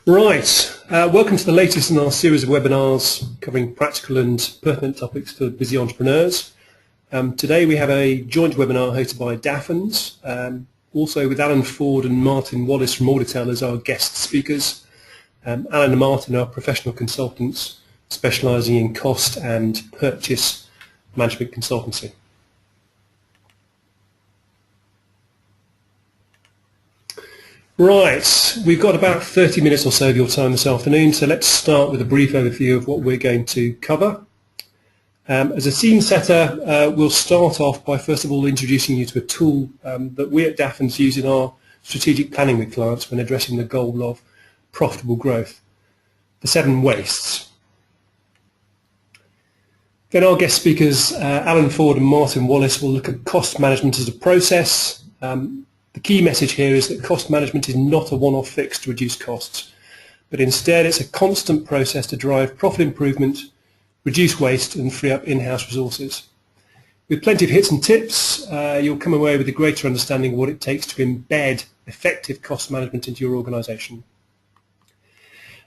Right, welcome to the latest in our series of webinars covering practical and pertinent topics for busy entrepreneurs. Today we have a joint webinar hosted by Dafferns, also with Ford and Martin Wallis from Auditel as our guest speakers. Alan and Martin are professional consultants specialising in cost and purchase management consultancy. Right, we've got about 30 minutes or so of your time this afternoon, so let's start with a brief overview of what we're going to cover. As a scene setter, we'll start off by first of all introducing you to a tool that we at Dafferns use in our strategic planning with clients when addressing the goal of profitable growth, the 7 wastes. Then our guest speakers, Alan Ford and Martin Wallis, will look at cost management as a process. The key message here is that cost management is not a one-off fix to reduce costs, but instead it's a constant process to drive profit improvement, reduce waste and free up in-house resources. With plenty of hits and tips, you'll come away with a greater understanding of what it takes to embed effective cost management into your organisation.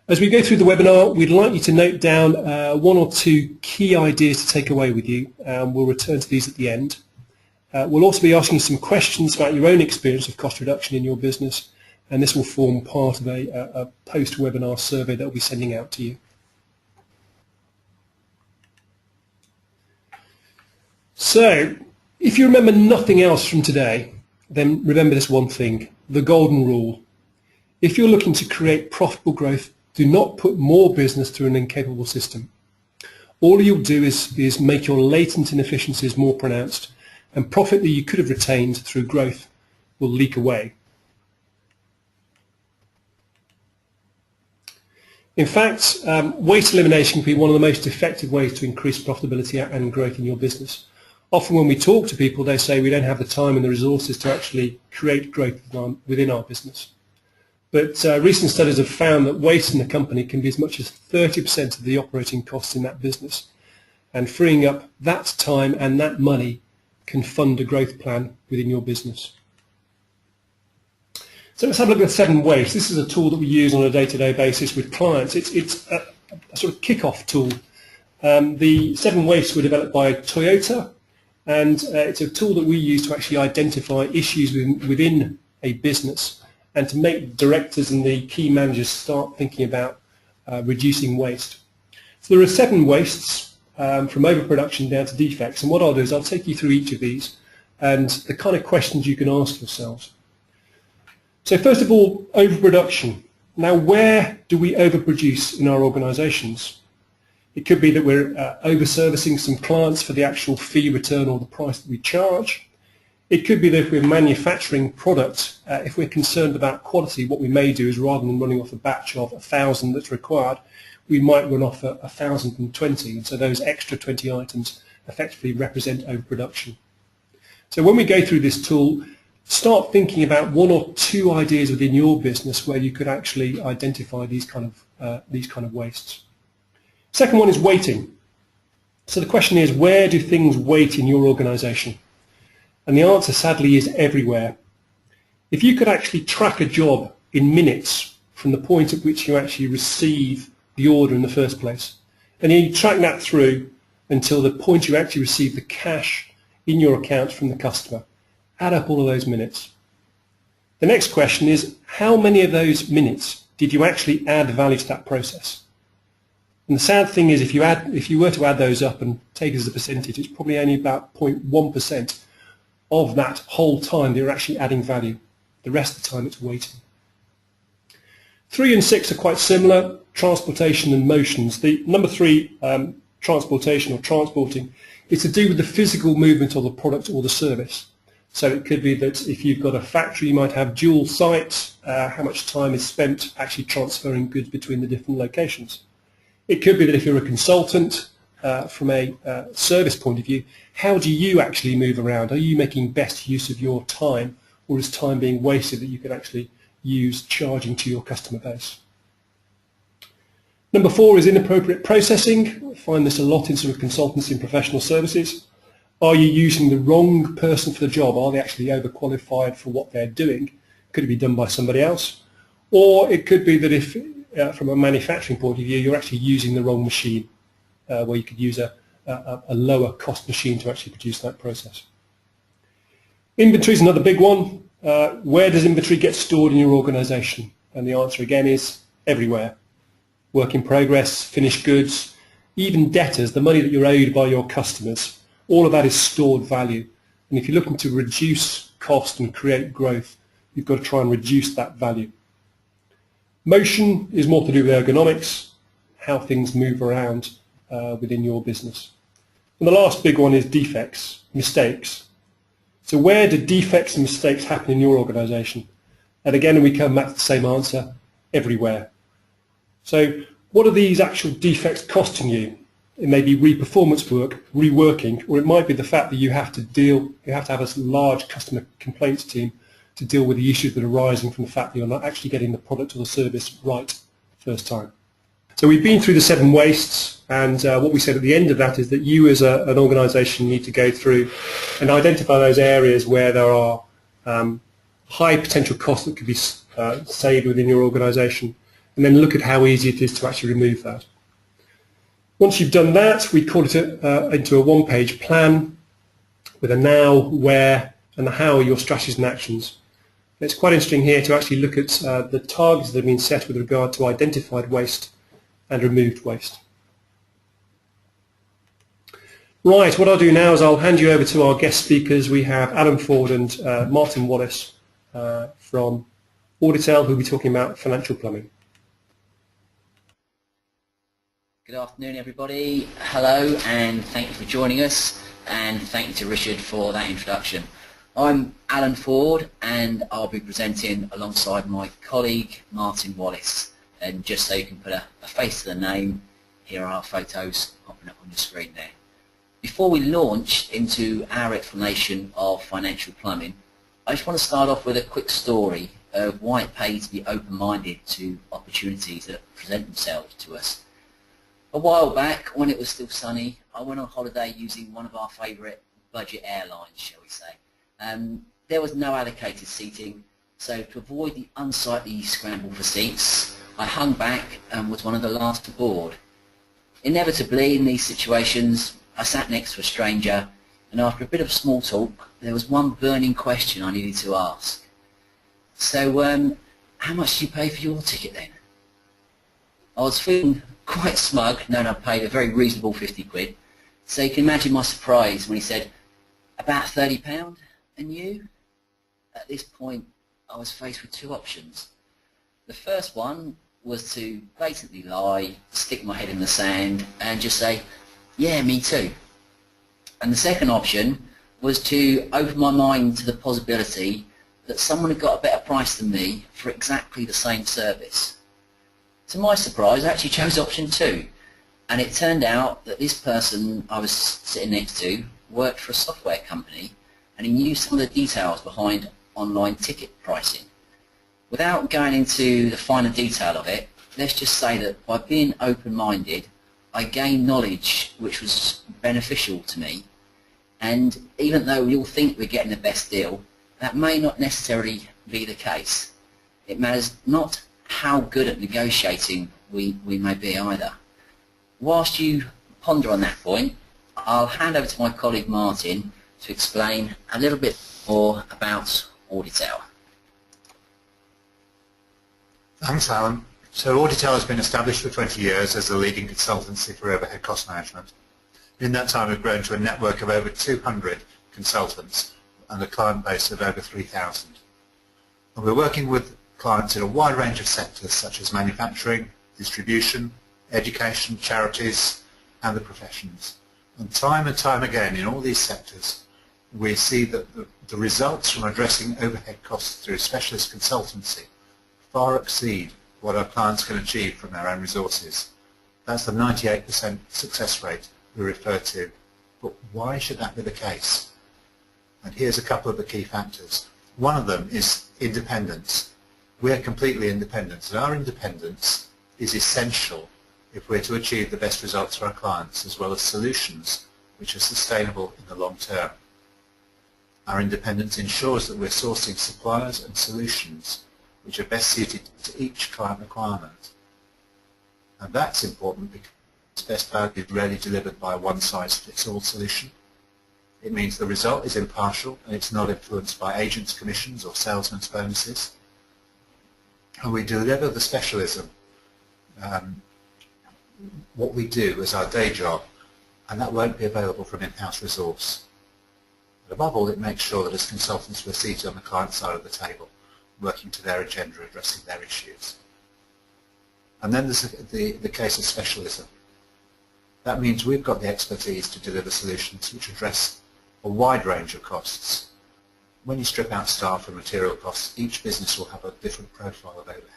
As we go through the webinar, we'd like you to note down 1 or 2 key ideas to take away with you. We'll return to these at the end. We'll also be asking some questions about your own experience of cost reduction in your business, and this will form part of a post-webinar survey that we'll be sending out to you. So, if you remember nothing else from today, then remember this one thing, the golden rule. If you're looking to create profitable growth, do not put more business through an incapable system. All you'll do is make your latent inefficiencies more pronounced, and profit that you could have retained through growth will leak away. In fact, waste elimination can be one of the most effective ways to increase profitability and growth in your business. Often when we talk to people, they say we don't have the time and the resources to actually create growth within our business. But recent studies have found that waste in a company can be as much as 30% of the operating costs in that business, and freeing up that time and that money can fund a growth plan within your business. So let's have a look at the 7 wastes. This is a tool that we use on a day-to-day basis with clients. It's a sort of kick-off tool. The 7 wastes were developed by Toyota, and it's a tool that we use to actually identify issues within a business and to make directors and the key managers start thinking about reducing waste. So there are 7 wastes. From overproduction down to defects, and what I'll do is I'll take you through each of these and the kind of questions you can ask yourselves. So first of all, overproduction. Now, where do we overproduce in our organisations? It could be that we're over-servicing some clients for the actual fee return or the price that we charge. It could be that if we're manufacturing product, if we're concerned about quality, what we may do is rather than running off a batch of 1,000 that's required, we might run off 1,020, and so those extra 20 items effectively represent overproduction. So when we go through this tool, start thinking about 1 or 2 ideas within your business where you could actually identify these kind of wastes. Second one is weighting. So the question is, where do things weight in your organisation? And the answer, sadly, is everywhere. If you could actually track a job in minutes from the point at which you actually receive the order in the first place, and then you track that through until the point you actually receive the cash in your account from the customer, add up all of those minutes. The next question is, how many of those minutes did you actually add value to that process? And the sad thing is, if you were to add those up and take it as a percentage, it's probably only about 0.1% of that whole time that you're actually adding value. The rest of the time it's waiting. 3 and 6 are quite similar, transportation and motions. The number 3, transportation or transporting, is to do with the physical movement of the product or the service. So it could be that if you've got a factory, you might have dual sites, how much time is spent actually transferring goods between the different locations. It could be that if you're a consultant, from a service point of view, how do you actually move around? Are you making best use of your time, or is time being wasted that you could actually use charging to your customer base? Number 4 is inappropriate processing. I find this a lot in sort of consultancy and professional services. Are you using the wrong person for the job? Are they actually overqualified for what they're doing? Could it be done by somebody else? Or it could be that if from a manufacturing point of view, you're actually using the wrong machine, where you could use a lower cost machine to actually produce that process. Inventory is another big one. Where does inventory get stored in your organisation? And the answer again is everywhere. Work in progress, finished goods, even debtors, the money that you're owed by your customers, all of that is stored value. And if you're looking to reduce cost and create growth, you've got to try and reduce that value. Motion is more to do with ergonomics, how things move around within your business. And the last big one is defects, mistakes. So where do defects and mistakes happen in your organisation? And again, we come back to the same answer, everywhere. So what are these actual defects costing you? It may be re-performance work, reworking, or it might be the fact that you have to have a large customer complaints team to deal with the issues that are arising from the fact that you're not actually getting the product or the service right the first time. So we've been through the 7 wastes, and what we said at the end of that is that you as an organisation need to go through and identify those areas where there are high potential costs that could be saved within your organisation, and then look at how easy it is to actually remove that. Once you've done that, we call it into a one-page plan with a now, where, and the how are your strategies and actions. And it's quite interesting here to actually look at the targets that have been set with regard to identified waste and removed waste. Right, what I'll do now is I'll hand you over to our guest speakers. We have Alan Ford and Martin Wallis from Auditel, who will be talking about financial plumbing. Good afternoon, everybody. Hello, and thank you for joining us, and thank you to Richard for that introduction. I'm Alan Ford, and I'll be presenting alongside my colleague Martin Wallis. And just so you can put a face to the name, here are our photos popping up on the screen there. Before we launch into our explanation of financial plumbing, I just want to start off with a quick story of why it pays to be open-minded to opportunities that present themselves to us. A while back, when it was still sunny, I went on holiday using one of our favourite budget airlines, shall we say. There was no allocated seating, so to avoid the unsightly scramble for seats, I hung back and was one of the last to board. Inevitably, in these situations, I sat next to a stranger, and after a bit of small talk, there was one burning question I needed to ask. So, how much did you pay for your ticket then? I was feeling quite smug, knowing I paid a very reasonable 50 quid, so you can imagine my surprise when he said, about £30, and you? At this point, I was faced with 2 options. The first one was to basically lie, stick my head in the sand, and just say, yeah, me too. And the second option was to open my mind to the possibility that someone had got a better price than me for exactly the same service. To my surprise, I actually chose option 2, and it turned out that this person I was sitting next to worked for a software company, and he knew some of the details behind online ticket pricing. Without going into the finer detail of it, let's just say that by being open-minded, I gained knowledge which was beneficial to me, and even though we all think we're getting the best deal, that may not necessarily be the case. It matters not how good at negotiating we may be either. Whilst you ponder on that point, I'll hand over to my colleague Martin to explain a little bit more about Auditel. Thanks, Alan. So Auditel has been established for 20 years as the leading consultancy for overhead cost management. In that time, we've grown to a network of over 200 consultants and a client base of over 3,000. And we're working with clients in a wide range of sectors such as manufacturing, distribution, education, charities, and the professions. And time again in all these sectors, we see that the results from addressing overhead costs through specialist consultancy far exceed what our clients can achieve from their own resources. That's the 98% success rate we refer to. But why should that be the case? And here's a couple of the key factors. One of them is independence. We're completely independent, and our independence is essential if we're to achieve the best results for our clients, as well as solutions which are sustainable in the long term. Our independence ensures that we're sourcing suppliers and solutions which are best suited to each client requirement. And that's important because best value is rarely delivered by a one-size-fits-all solution. It means the result is impartial and it's not influenced by agents' commissions or salesmen's bonuses. And we deliver the specialism, what we do as our day job, and that won't be available from in-house resource. But above all, it makes sure that as consultants we're seated on the client side of the table, working to their agenda, addressing their issues. And then there's the case of specialism. That means we've got the expertise to deliver solutions which address a wide range of costs. When you strip out staff and material costs, each business will have a different profile of overhead.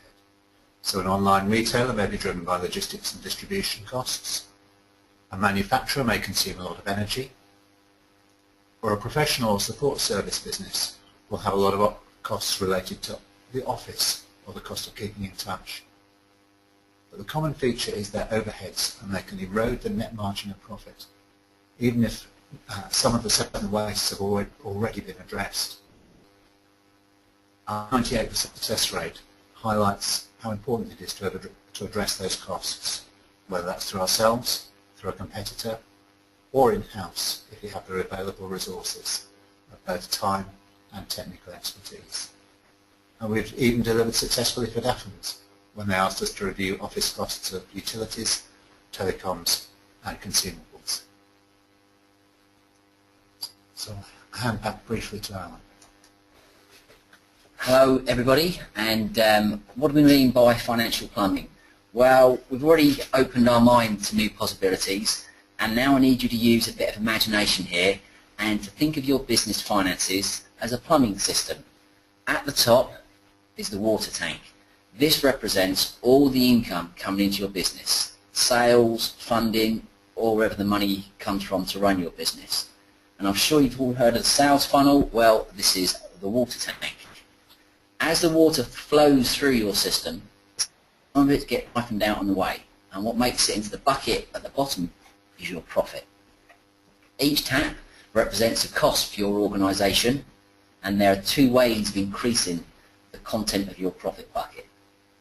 So an online retailer may be driven by logistics and distribution costs. A manufacturer may consume a lot of energy. Or a professional or support service business will have a lot of costs related to the office or the cost of keeping in touch. But the common feature is their overheads, and they can erode the net margin of profit, even if some of the 7 wastes have already been addressed. Our 98% success rate highlights how important it is to address those costs, whether that's through ourselves, through a competitor, or in-house if you have the available resources of both time and technical expertise. And we've even delivered successfully for Dafferns when they asked us to review office costs of utilities, telecoms and consumables. So I'll hand back briefly to Alan. Hello everybody, and what do we mean by financial plumbing? Well, we've already opened our mind to new possibilities, and now I need you to use a bit of imagination here and to think of your business finances as a plumbing system. At the top is the water tank. This represents all the income coming into your business, sales, funding, or wherever the money comes from to run your business. And I'm sure you've all heard of the sales funnel. Well, this is the water tank. As the water flows through your system, some of it gets siphoned out on the way, and what makes it into the bucket at the bottom is your profit. Each tap represents a cost for your organisation, and there are 2 ways of increasing the content of your profit bucket.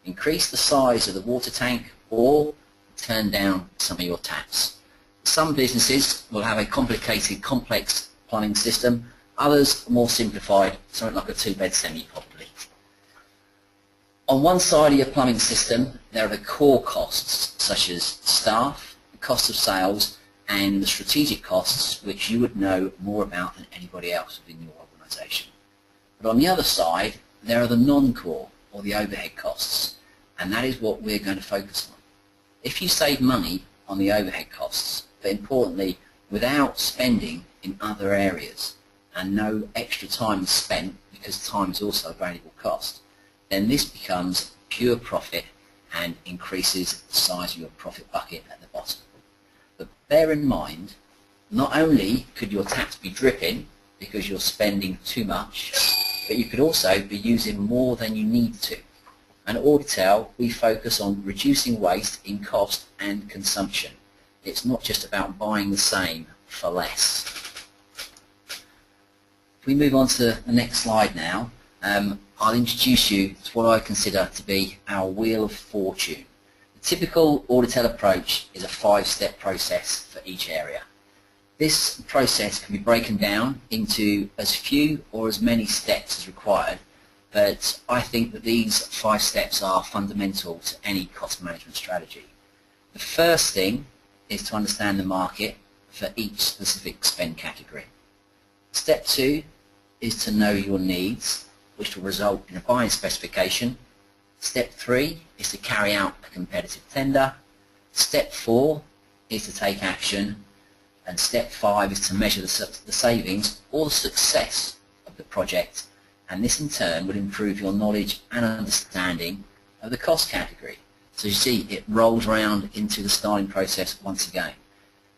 Increase the size of the water tank or turn down some of your taps. Some businesses will have a complicated, complex plumbing system, others are more simplified, something like a 2-bed semi probably. On one side of your plumbing system there are the core costs such as staff, the cost of sales and the strategic costs which you would know more about than anybody else within your organisation. But on the other side there are the non-core or the overhead costs, and that is what we're going to focus on. If you save money on the overhead costs, but importantly without spending in other areas and no extra time is spent because time is also a valuable cost, then this becomes pure profit and increases the size of your profit bucket at the bottom. But bear in mind, not only could your taps be dripping because you're spending too much, but you could also be using more than you need to. And at Auditel, we focus on reducing waste in cost and consumption. It's not just about buying the same for less. If we move on to the next slide now, I'll introduce you to what I consider to be our Wheel of Fortune. The typical Auditel approach is a 5-step process for each area. This process can be broken down into as few or as many steps as required, but I think that these 5 steps are fundamental to any cost management strategy. The first thing is to understand the market for each specific spend category. Step 2 is to know your needs, which will result in a buying specification. Step 3 is to carry out a competitive tender. Step 4 is to take action. And step 5 is to measure the savings or the success of the project, and this in turn would improve your knowledge and understanding of the cost category. So you see, it rolls around into the styling process once again.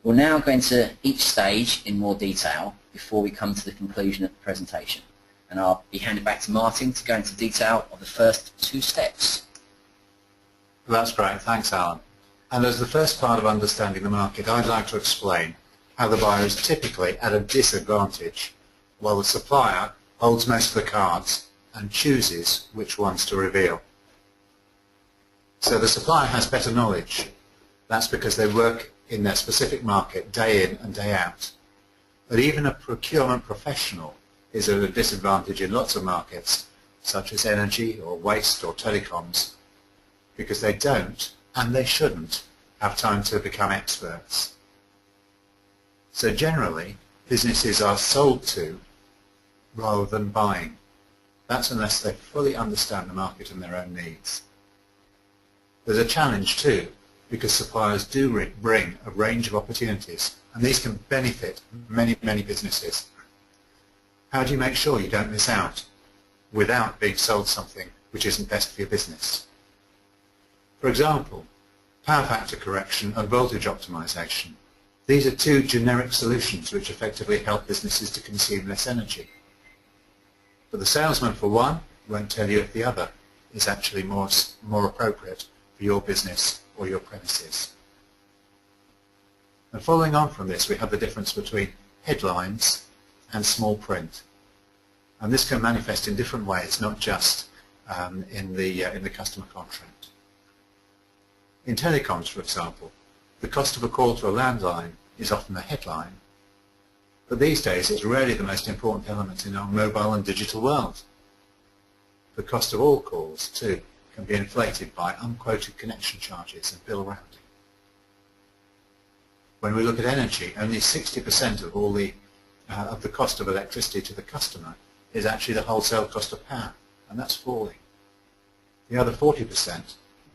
We'll now go into each stage in more detail before we come to the conclusion of the presentation. And I'll be handing back to Martin to go into detail of the first 2 steps. Well, that's great, thanks Alan. And as the first part of understanding the market, I'd like to explain how the buyer is typically at a disadvantage while the supplier holds most of the cards and chooses which ones to reveal. So the supplier has better knowledge. That's because they work in their specific market day in and day out. But even a procurement professional is at a disadvantage in lots of markets, such as energy or waste or telecoms, because they don't, and they shouldn't, have time to become experts. So generally, businesses are sold to rather than buying. That's unless they fully understand the market and their own needs. There's a challenge too, because suppliers do bring a range of opportunities, and these can benefit many, many businesses. How do you make sure you don't miss out without being sold something which isn't best for your business? For example, power factor correction and voltage optimization. These are two generic solutions which effectively help businesses to consume less energy. But the salesman for one won't tell you if the other is actually more appropriate for your business or your premises. And following on from this, we have the difference between headlines and small print. And this can manifest in different ways, not just in the customer contract. In telecoms, for example, the cost of a call to a landline is often the headline. But these days, it's rarely the most important element in our mobile and digital world. The cost of all calls, too, can be inflated by unquoted connection charges and bill rounding. When we look at energy, only 60% of all the cost of electricity to the customer is actually the wholesale cost of power, and that's falling. The other 40%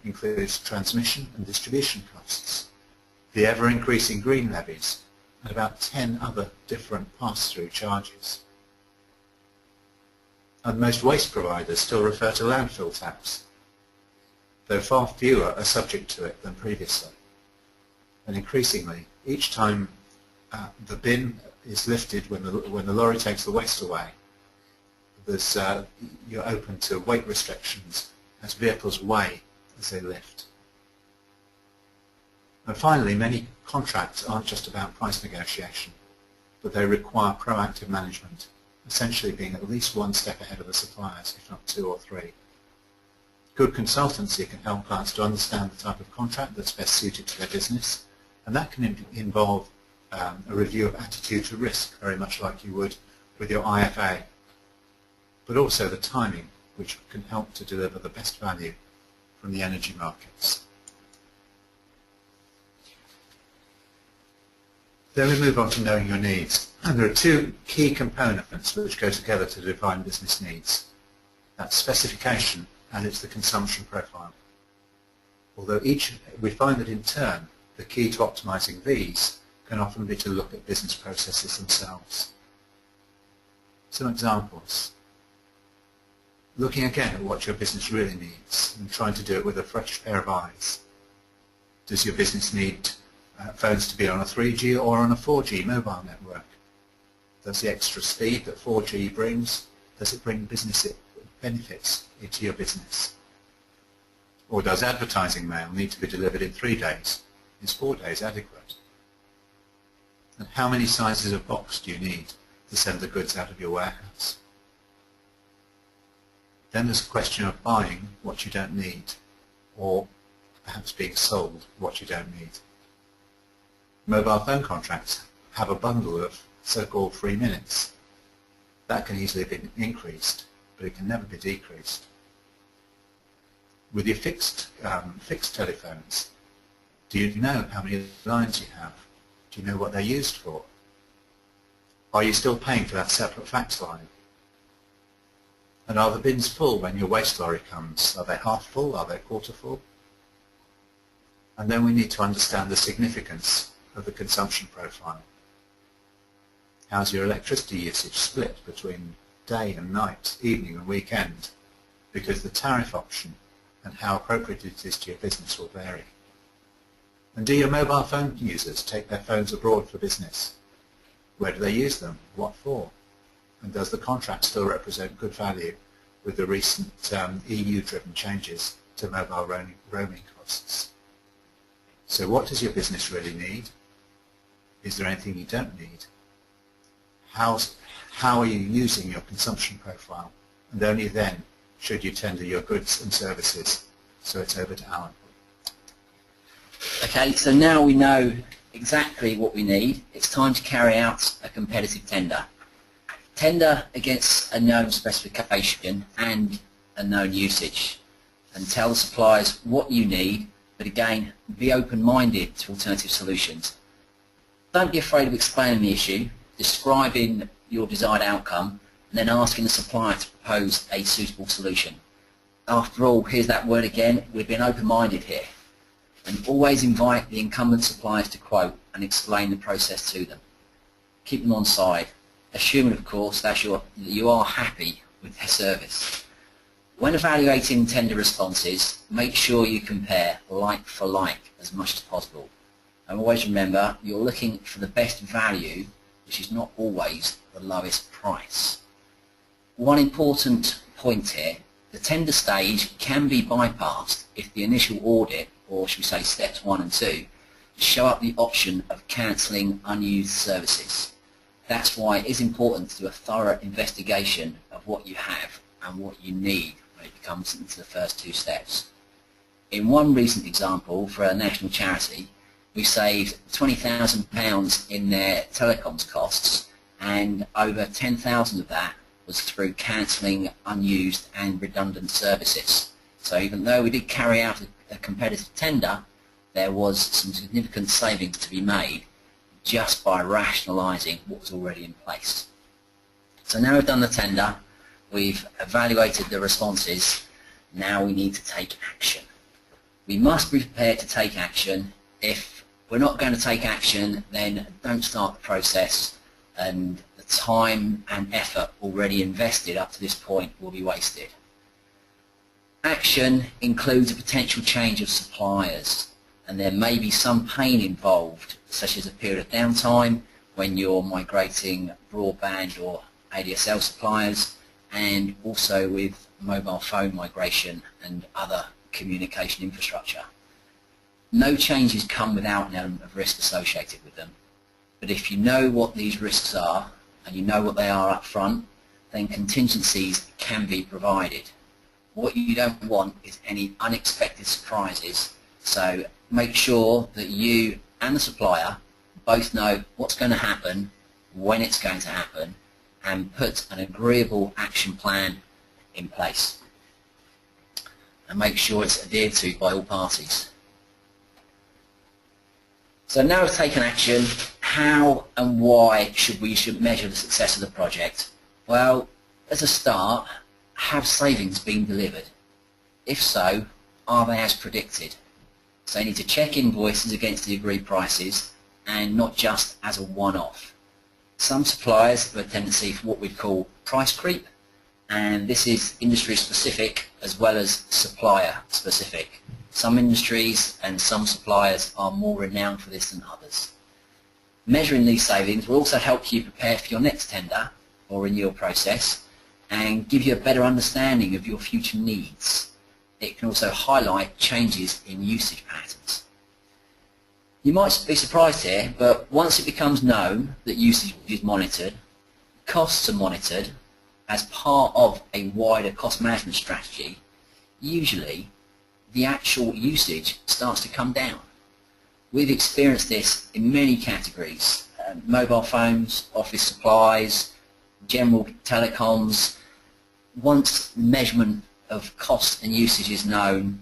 includes transmission and distribution costs, the ever-increasing green levies, and about 10 other different pass-through charges. And most waste providers still refer to landfill tax, though far fewer are subject to it than previously. And increasingly, each time the bin is lifted when the lorry takes the waste away, you're open to weight restrictions as vehicles weigh as they lift. And finally, many contracts aren't just about price negotiation, but they require proactive management, essentially being at least one step ahead of the suppliers, if not two or three. Good consultancy can help clients to understand the type of contract that's best suited to their business, and that can involve a review of attitude to risk, very much like you would with your IFA, but also the timing, which can help to deliver the best value from the energy markets. Then we move on to knowing your needs. And there are two key components which go together to define business needs. That's specification and it's the consumption profile. Although we find that in turn, the key to optimizing these can often be to look at business processes themselves. Some examples. Looking again at what your business really needs and trying to do it with a fresh pair of eyes. Does your business need phones to be on a 3G or on a 4G mobile network? Does the extra speed that 4G brings, does it bring business benefits into your business? Or does advertising mail need to be delivered in 3 days? Is 4 days adequate? And how many sizes of box do you need to send the goods out of your warehouse? Then there's a question of buying what you don't need, or perhaps being sold what you don't need. Mobile phone contracts have a bundle of so-called free minutes. That can easily be increased, but it can never be decreased. With your fixed telephones, do you know how many lines you have? Do you know what they're used for? Are you still paying for that separate fax line? And are the bins full when your waste lorry comes? Are they half full? Are they quarter full? And then we need to understand the significance of the consumption profile. How's your electricity usage split between day and night, evening and weekend? Because the tariff option and how appropriate it is to your business will vary. And do your mobile phone users take their phones abroad for business? Where do they use them? What for? And does the contract still represent good value with the recent EU-driven changes to mobile roaming costs? So what does your business really need? Is there anything you don't need? How are you using your consumption profile? And only then should you tender your goods and services So it's over to Alan. Okay, so now we know exactly what we need. It's time to carry out a competitive tender. Tender against a known specification and a known usage, and tell the suppliers what you need, but again, be open-minded to alternative solutions. Don't be afraid of explaining the issue, describing your desired outcome, and then asking the supplier to propose a suitable solution. After all, here's that word again, we've been open-minded here. And always invite the incumbent suppliers to quote and explain the process to them. Keep them on side, assuming of course that you are happy with their service. When evaluating tender responses, make sure you compare like for like as much as possible. And always remember, you're looking for the best value, which is not always the lowest price. One important point here, the tender stage can be bypassed if the initial audit, or should we say steps 1 and 2, show up the option of cancelling unused services. That's why it is important to do a thorough investigation of what you have and what you need when it comes into the first 2 steps. In one recent example for a national charity, we saved £20,000 in their telecoms costs, and over 10,000 of that was through cancelling unused and redundant services. So even though we did carry out a competitive tender, there was some significant savings to be made just by rationalising what was already in place. So now we've done the tender, we've evaluated the responses, now we need to take action. We must be prepared to take action. If we're not going to take action, then don't start the process, and the time and effort already invested up to this point will be wasted. Action includes a potential change of suppliers, and there may be some pain involved, such as a period of downtime when you're migrating broadband or ADSL suppliers, and also with mobile phone migration and other communication infrastructure. No changes come without an element of risk associated with them, but if you know what these risks are and you know what they are up front, then contingencies can be provided. What you don't want is any unexpected surprises, so make sure that you and the supplier both know what's going to happen, when it's going to happen, and put an agreeable action plan in place. And make sure it's adhered to by all parties. So now we've taken action, how and why should we measure the success of the project? Well, as a start, have savings been delivered? If so, are they as predicted? So you need to check invoices against the agreed prices and not just as a one-off. Some suppliers have a tendency for what we call price creep, and this is industry specific as well as supplier specific. Some industries and some suppliers are more renowned for this than others. Measuring these savings will also help you prepare for your next tender or renewal process and give you a better understanding of your future needs. It can also highlight changes in usage patterns. You might be surprised here, but once it becomes known that usage is monitored, costs are monitored as part of a wider cost management strategy, usually the actual usage starts to come down. We've experienced this in many categories: mobile phones, office supplies, general telecoms. Once measurement of cost and usage is known,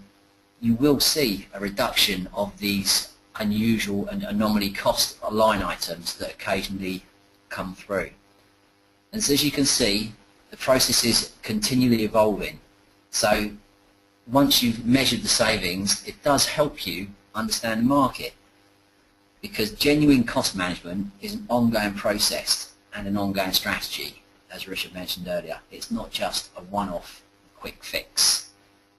you will see a reduction of these unusual and anomaly cost line items that occasionally come through. And so as you can see, the process is continually evolving. So once you've measured the savings, it does help you understand the market, because genuine cost management is an ongoing process and an ongoing strategy, as Richard mentioned earlier. It's not just a one-off quick fix.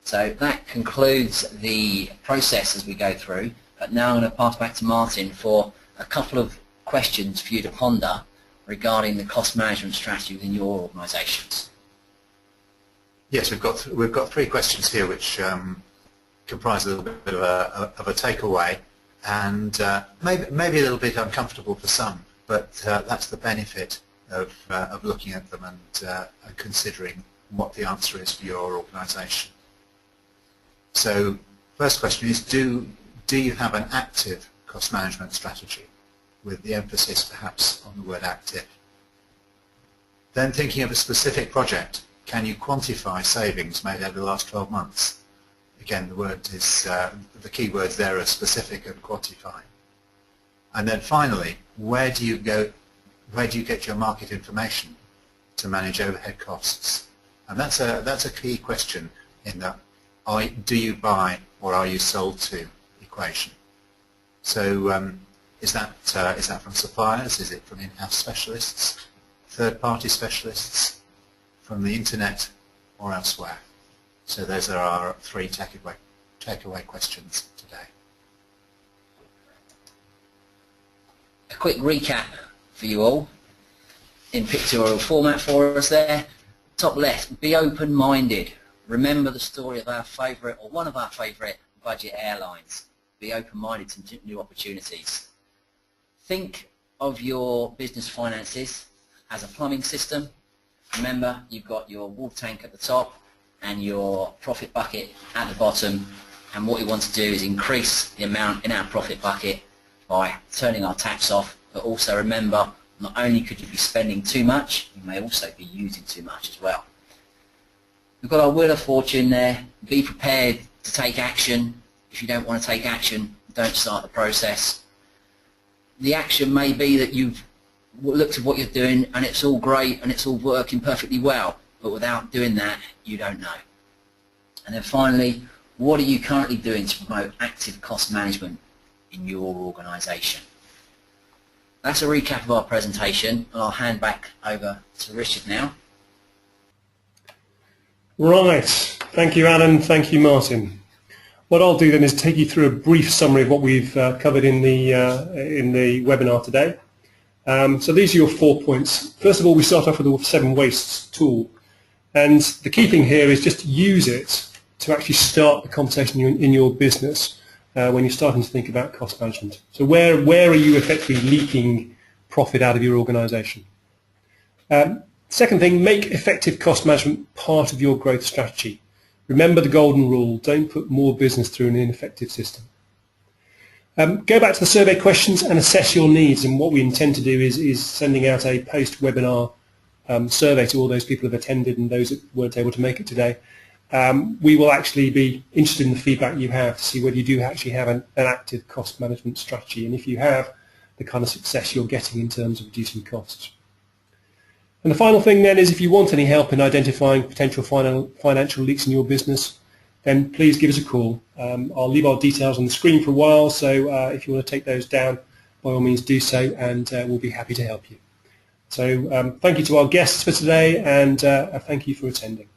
So that concludes the process as we go through, but now I'm going to pass back to Martin for a couple of questions for you to ponder regarding the cost management strategy within your organisations. Yes, we've got 3 questions here which comprise a little bit of a takeaway, and maybe a little bit uncomfortable for some, but that's the benefit of looking at them and considering what the answer is for your organisation. So first question is, do you have an active cost management strategy, with the emphasis perhaps on the word active? Then thinking of a specific project, can you quantify savings made over the last 12 months? Again, the word is, the key words there are specific and quantify. And then finally, where do you get your market information to manage overhead costs? And that's a key question in that do you buy or are you sold to equation. So is that from suppliers? Is it from in-house specialists, third-party specialists, from the internet or elsewhere? So those are our 3 takeaway questions today. A quick recap for you all in pictorial format for us there. Top left, be open-minded. Remember the story of our favourite, or one of our favourite budget airlines. Be open-minded to new opportunities. Think of your business finances as a plumbing system. Remember, you've got your water tank at the top and your profit bucket at the bottom, and what we want to do is increase the amount in our profit bucket by turning our taps off, but also remember, not only could you be spending too much, you may also be using too much as well. We've got our Wheel of Fortune there. Be prepared to take action. If you don't want to take action, don't start the process. The action may be that you've looked at what you're doing and it's all great and it's all working perfectly well, but without doing that, you don't know. And then finally, what are you currently doing to promote active cost management in your organisation? That's a recap of our presentation, and I'll hand back over to Richard now. Right, thank you Alan, thank you Martin. What I'll do then is take you through a brief summary of what we've covered in the webinar today. So these are your 4 points. First of all, we start off with the 7 wastes tool, and the key thing here is just use it to actually start the conversation in your business when you're starting to think about cost management. So where are you effectively leaking profit out of your organisation? Second thing, make effective cost management part of your growth strategy. Remember the golden rule, don't put more business through an ineffective system. Go back to the survey questions and assess your needs, and what we intend to do is sending out a post-webinar survey to all those people who have attended and those that weren't able to make it today. We will actually be interested in the feedback you have to see whether you do actually have an active cost management strategy, and if you have, the kind of success you're getting in terms of reducing costs. And the final thing then is, if you want any help in identifying potential financial leaks in your business, then please give us a call. I'll leave our details on the screen for a while, so if you want to take those down, by all means do so, and we'll be happy to help you. So thank you to our guests for today, and thank you for attending.